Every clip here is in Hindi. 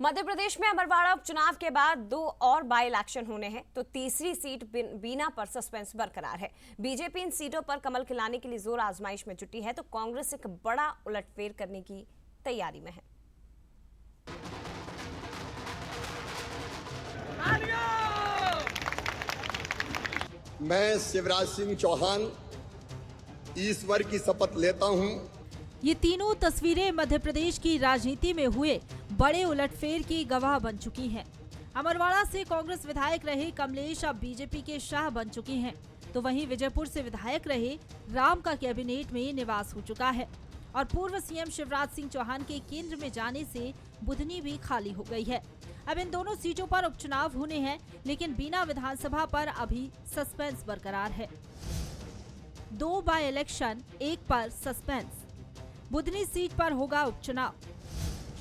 मध्य प्रदेश में अमरवाड़ा उपचुनाव के बाद 2 और बाई इलेक्शन होने हैं, तो तीसरी सीट बीना पर सस्पेंस बरकरार है। बीजेपी इन सीटों पर कमल खिलाने के लिए जोर आजमाइश में जुटी है, तो कांग्रेस एक बड़ा उलटफेर करने की तैयारी में है। मैं शिवराज सिंह चौहान ईश्वर की शपथ लेता हूं। ये तीनों तस्वीरें मध्य प्रदेश की राजनीति में हुए बड़े उलटफेर की गवाह बन चुकी हैं। अमरवाड़ा से कांग्रेस विधायक रहे कमलेश अब बीजेपी के शाह बन चुके हैं, तो वहीं विजयपुर से विधायक रहे राम का कैबिनेट में निवास हो चुका है और पूर्व सीएम शिवराज सिंह चौहान के केंद्र में जाने से बुधनी भी खाली हो गई है। अब इन दोनों सीटों पर उपचुनाव होने हैं, लेकिन बीना विधानसभा पर अभी सस्पेंस बरकरार है। 2 बाय इलेक्शन, 1 पर सस्पेंस। बुधनी सीट पर होगा उपचुनाव।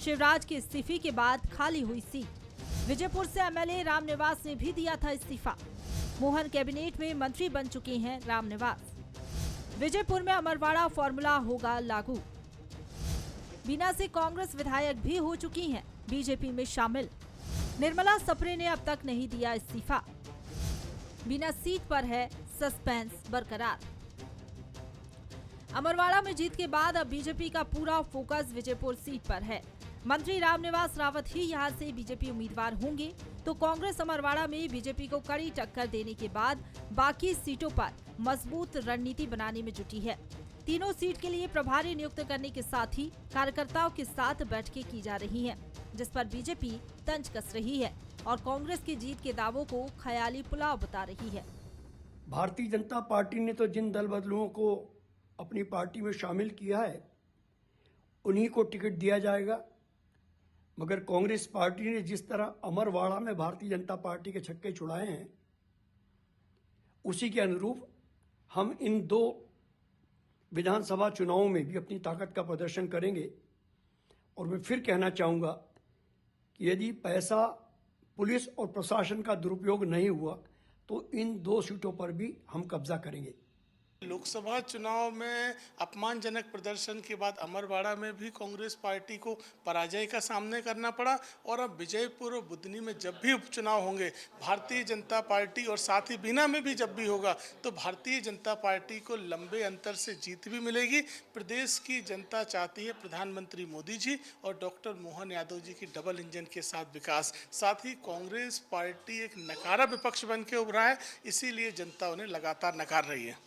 शिवराज के इस्तीफे के बाद खाली हुई सीट। विजयपुर से एमएलए रामनिवास ने भी दिया था इस्तीफा। मोहन कैबिनेट में मंत्री बन चुके हैं रामनिवास। विजयपुर में अमरवाड़ा फॉर्मूला होगा लागू। बीना से कांग्रेस विधायक भी हो चुकी हैं बीजेपी में शामिल। निर्मला सप्रे ने अब तक नहीं दिया इस्तीफा। बीना सीट पर है सस्पेंस बरकरार। अमरवाड़ा में जीत के बाद अब बीजेपी का पूरा फोकस विजयपुर सीट पर है। मंत्री रामनिवास रावत ही यहां से बीजेपी उम्मीदवार होंगे, तो कांग्रेस अमरवाड़ा में बीजेपी को कड़ी टक्कर देने के बाद बाकी सीटों पर मजबूत रणनीति बनाने में जुटी है। तीनों सीट के लिए प्रभारी नियुक्त करने के साथ ही कार्यकर्ताओं के साथ बैठकें की जा रही हैं, जिस पर बीजेपी तंज कस रही है और कांग्रेस की जीत के दावों को ख्याली पुलाव बता रही है। भारतीय जनता पार्टी ने तो जिन दल बदलुओं को अपनी पार्टी में शामिल किया है उन्हीं को टिकट दिया जाएगा, मगर कांग्रेस पार्टी ने जिस तरह अमरवाड़ा में भारतीय जनता पार्टी के छक्के छुड़ाए हैं उसी के अनुरूप हम इन 2 विधानसभा चुनावों में भी अपनी ताकत का प्रदर्शन करेंगे। और मैं फिर कहना चाहूंगा कि यदि पैसा, पुलिस और प्रशासन का दुरुपयोग नहीं हुआ तो इन 2 सीटों पर भी हम कब्जा करेंगे। लोकसभा चुनाव में अपमानजनक प्रदर्शन के बाद अमरवाड़ा में भी कांग्रेस पार्टी को पराजय का सामना करना पड़ा और अब विजयपुर और बुधनी में जब भी उपचुनाव होंगे भारतीय जनता पार्टी और साथ ही बीना में भी जब भी होगा तो भारतीय जनता पार्टी को लंबे अंतर से जीत भी मिलेगी। प्रदेश की जनता चाहती है प्रधानमंत्री मोदी जी और डॉक्टर मोहन यादव जी की डबल इंजन के साथ विकास। साथ ही कांग्रेस पार्टी एक नकारा विपक्ष बन के उभरा है, इसीलिए जनता उन्हें लगातार नकार रही है।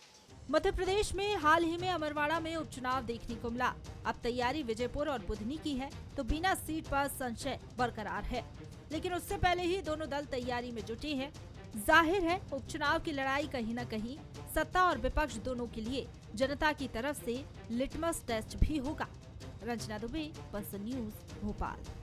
मध्य प्रदेश में हाल ही में अमरवाड़ा में उपचुनाव देखने को मिला। अब तैयारी विजयपुर और बुधनी की है, तो बीना सीट पर संशय बरकरार है, लेकिन उससे पहले ही दोनों दल तैयारी में जुटे हैं। जाहिर है उपचुनाव की लड़ाई कहीं न कहीं सत्ता और विपक्ष दोनों के लिए जनता की तरफ से लिटमस टेस्ट भी होगा। रंजना दुबे, बंसल न्यूज, भोपाल।